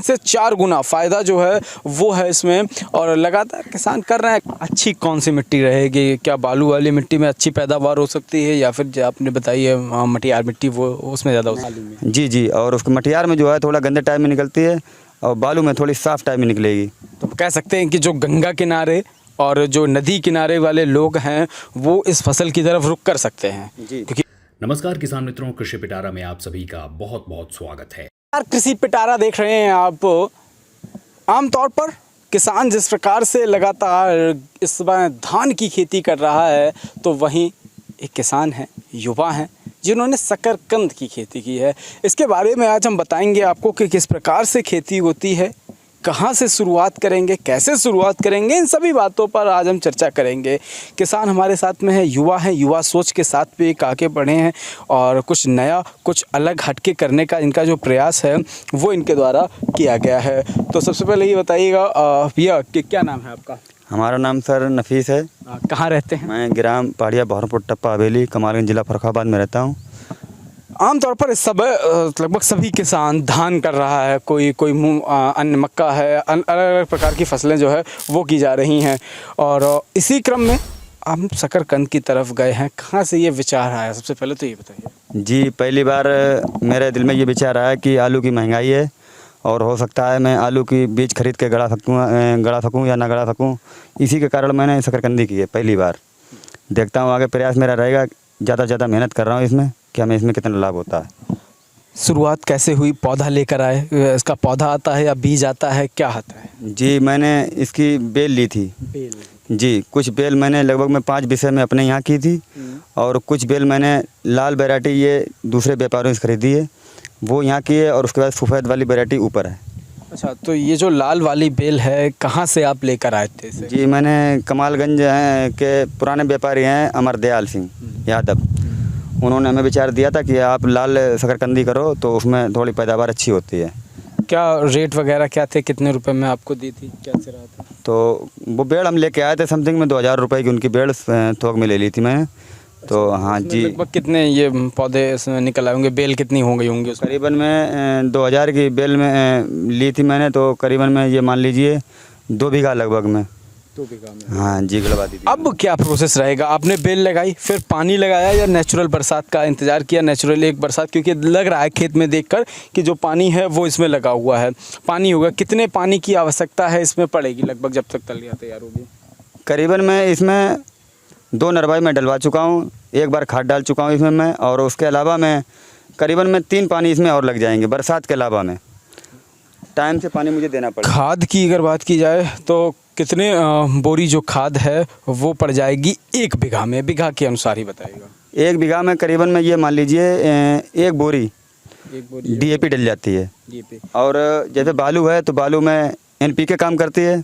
से 4 गुना फ़ायदा जो है वो है इसमें। और लगातार किसान कर रहे हैं। अच्छी कौन सी मिट्टी रहेगी? क्या बालू वाली मिट्टी में अच्छी पैदावार हो सकती है, या फिर जो आपने बताई है मटियार मिट्टी वो उसमें ज़्यादा हो सकती है? जी, और उसके मटियार में जो है थोड़ा गंदे टाइप में निकलती है और बालू में थोड़ी साफ़ टाइप में निकलेगी। तो कह सकते हैं कि जो गंगा किनारे और जो नदी किनारे वाले लोग हैं वो इस फसल की तरफ रुख कर सकते हैं जी। क्योंकि नमस्कार किसान मित्रों, कृषि पिटारा में आप सभी का बहुत बहुत स्वागत है। यार कृषि पिटारा देख रहे हैं आप। आमतौर पर किसान जिस प्रकार से लगातार इस समय धान की खेती कर रहा है, तो वहीं एक किसान है, युवा हैं, जिन्होंने शकरकंद की खेती की है। इसके बारे में आज हम बताएंगे आपको कि किस प्रकार से खेती होती है, कहाँ से शुरुआत करेंगे, कैसे शुरुआत करेंगे, इन सभी बातों पर आज हम चर्चा करेंगे। किसान हमारे साथ में है, युवा सोच के साथ पे एक आगे बढ़े हैं और कुछ नया, कुछ अलग हटके करने का इनका जो प्रयास है वो इनके द्वारा किया गया है। तो सबसे पहले ये बताइएगा भैया कि क्या नाम है आपका? हमारा नाम सर नफीस है। कहाँ रहते हैं? मैं ग्राम पहाड़िया बहरमपुर टप्पा हवेली कमालगंज जिला फर्रुखाबाद में रहता हूँ। आमतौर पर इस समय लगभग सभी किसान धान कर रहा है, कोई अन्य मक्का है, अलग अलग प्रकार की फसलें जो है वो की जा रही हैं। और इसी क्रम में हम शकरकंद की तरफ गए हैं। कहाँ से ये विचार आया, सबसे पहले तो ये बताइए। जी, पहली बार मेरे दिल में ये विचार आया कि आलू की महंगाई है और हो सकता है मैं आलू की बीज खरीद के गड़ा सकूँ या ना गड़ा सकूँ। इसी के कारण मैंने शकरकंदी की है पहली बार। देखता हूँ आगे प्रयास मेरा रहेगा, ज़्यादा से ज़्यादा मेहनत कर रहा हूँ इसमें कि हमें इसमें कितना लाभ होता है। शुरुआत कैसे हुई? पौधा लेकर आए? इसका पौधा आता है या बीज आता है, क्या आता है? जी, मैंने इसकी बेल ली थी। जी, कुछ बेल मैंने लगभग मैं 5 विषय में अपने यहाँ की थी और कुछ बेल मैंने लाल वैरायटी ये दूसरे व्यापारियों से खरीदी है, वो यहाँ की है। और उसके बाद सफ़ेद वाली वैरायटी ऊपर है। अच्छा, तो ये जो लाल वाली बेल है कहाँ से आप लेकर आए थे इसे? जी, मैंने कमालगंज के पुराने व्यापारी हैं अमरदयाल सिंह यादव, उन्होंने हमें विचार दिया था कि आप लाल शकरकंदी करो तो उसमें थोड़ी पैदावार अच्छी होती है। क्या रेट वगैरह क्या थे, कितने रुपए में आपको दी थी, कैसे रहा था? तो वो बेड़ हम लेके आए थे समथिंग में 2000 रुपये की उनकी बेड़ थोक में ले ली थी मैंने। तो हाँ जी। लगभग कितने ये पौधे इसमें निकल आए होंगे, बेल कितनी हो गई होंगी उसमें? करीबन में 2000 की बेल में ली थी मैंने, तो करीबन में ये मान लीजिए 2 बीघा लगभग में। 2 बीघा में? हाँ जी, गलवा दी थी। अब क्या प्रोसेस रहेगा? आपने बेल लगाई, फिर पानी लगाया या नेचुरल बरसात का इंतज़ार किया? नेचुरल एक बरसात, क्योंकि लग रहा है खेत में देखकर कि जो पानी है वो इसमें लगा हुआ है। पानी होगा, कितने पानी की आवश्यकता है इसमें पड़ेगी लगभग जब तक तलियाँ तैयार होगी? करीबन मैं इसमें 2 नरवाई में डलवा चुका हूँ, 1 बार खाद डाल चुका हूँ इसमें मैं, और उसके अलावा मैं करीबन में 3 पानी इसमें और लग जाएंगे बरसात के अलावा में। टाइम से पानी मुझे देना पड़ेगा। खाद की अगर बात की जाए तो कितने बोरी जो खाद है वो पड़ जाएगी 1 बीघा में? बीघा के अनुसार ही बताइएगा। 1 बीघा में करीबन में ये मान लीजिए 1 बोरी DAP डल जाती है। और जैसे बालू है तो बालू में NPK काम करती है,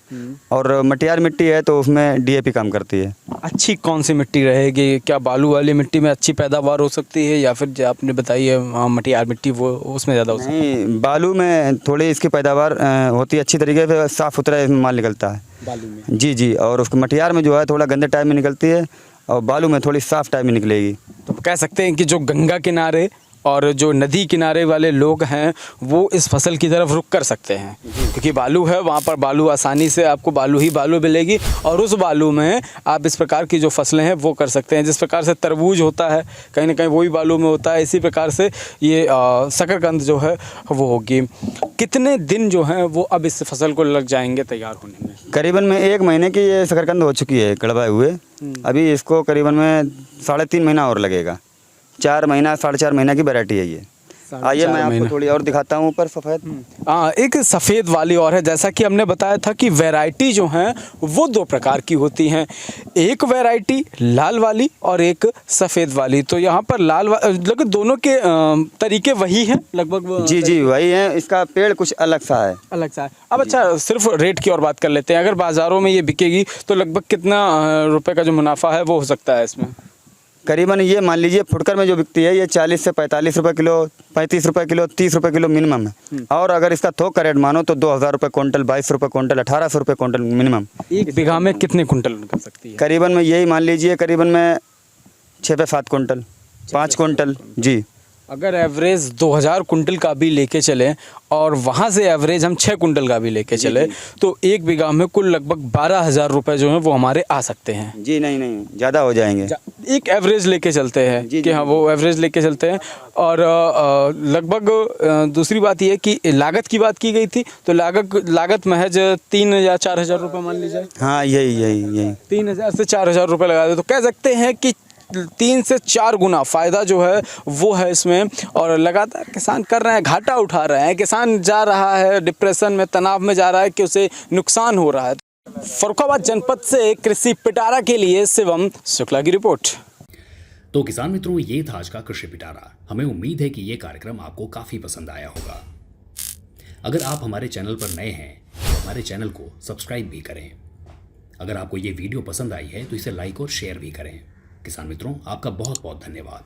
और मटियार मिट्टी है तो उसमें DAP काम करती है। अच्छी कौन सी मिट्टी रहेगी? क्या बालू वाली मिट्टी में अच्छी पैदावार हो सकती है, या फिर जो आपने बताई है मटियार मिट्टी वो उसमें ज़्यादा हो सकती है? नहीं, बालू में थोड़ी इसकी पैदावार होती है अच्छी तरीके से, साफ़ सुथरा इसमें माल निकलता है बालू में। जी, और उसके मटियार में जो है थोड़ा गंदे टाइप में निकलती है और बालू में थोड़ी साफ़ टाइप में निकलेगी। तो कह सकते हैं कि जो गंगा किनारे और जो नदी किनारे वाले लोग हैं वो इस फसल की तरफ रुख कर सकते हैं, क्योंकि बालू है वहाँ पर, बालू आसानी से आपको बालू ही बालू मिलेगी और उस बालू में आप इस प्रकार की जो फसलें हैं वो कर सकते हैं। जिस प्रकार से तरबूज होता है कहीं ना कहीं वही बालू में होता है, इसी प्रकार से ये शकरकंद जो है वो होगी। कितने दिन जो हैं वो अब इस फसल को लग जाएंगे तैयार होने में? करीबन में 1 महीने की ये शकरकंद हो चुकी है कड़वाए हुए। अभी इसको करीबन में 3.5 महीना और लगेगा। 4 महीना 4.5 महीना की वैरायटी है ये। आइए मैं आपको थोड़ी और दिखाता हूँ ऊपर सफ़ेद। हाँ, एक सफ़ेद वाली और है। जैसा कि हमने बताया था कि वैरायटी जो हैं वो 2 प्रकार की होती हैं, एक वैरायटी लाल वाली और एक सफ़ेद वाली। तो यहाँ पर लगभग दोनों के तरीके वही हैं लगभग? जी वही है, इसका पेड़ कुछ अलग सा है। अलग सा है। अब अच्छा, सिर्फ रेट की और बात कर लेते हैं। अगर बाज़ारों में ये बिकेगी तो लगभग कितना रुपये का जो मुनाफा है वो हो सकता है इसमें? करीबन ये मान लीजिए फुटकर में जो बिकती है ये 40 से 45 रुपये किलो, 35 रुपये किलो, 30 रुपये किलो मिनिमम है। और अगर इसका थोक का रेट मानो तो 2000 रुपये क्विंटल, 22 रुपये क्विंटल, 1800 रुपये क्विंटल मिनिमम। 1 बीघा में कितने कुंटल निकल सकती है? करीबन में यही मान लीजिए करीबन में 6 से 7 क्विंटल, 5 क्विंटल जी। अगर एवरेज 2000 कुंटल का भी लेके चलें और वहाँ से एवरेज हम 6 कुंटल का भी लेके चले तो 1 बीघा में कुल लगभग 12,000 रुपये जो है वो हमारे आ सकते हैं। जी नहीं ज़्यादा हो जाएंगे। एक एवरेज लेके चलते हैं कि हाँ वो एवरेज लेके चलते हैं। और लगभग दूसरी बात ये है कि लागत की बात की गई थी तो लागत महज 3 या 4,000 रुपये मान लीजिए। हाँ यही 3,000 से 4,000 रुपये लगा दे तो कह सकते हैं कि 3 से 4 गुना फ़ायदा जो है वो है इसमें। और लगातार किसान कर रहे हैं, घाटा उठा रहे हैं, किसान जा रहा है डिप्रेशन में, तनाव में जा रहा है कि उसे नुकसान हो रहा है। फर्रुखाबाद जनपद से कृषि पिटारा के लिए शिवम शुक्ला की रिपोर्ट। तो किसान मित्रों, ये था आज का कृषि पिटारा। हमें उम्मीद है कि ये कार्यक्रम आपको काफ़ी पसंद आया होगा। अगर आप हमारे चैनल पर नए हैं तो हमारे चैनल को सब्सक्राइब भी करें। अगर आपको ये वीडियो पसंद आई है तो इसे लाइक और शेयर भी करें। किसान मित्रों, आपका बहुत बहुत धन्यवाद।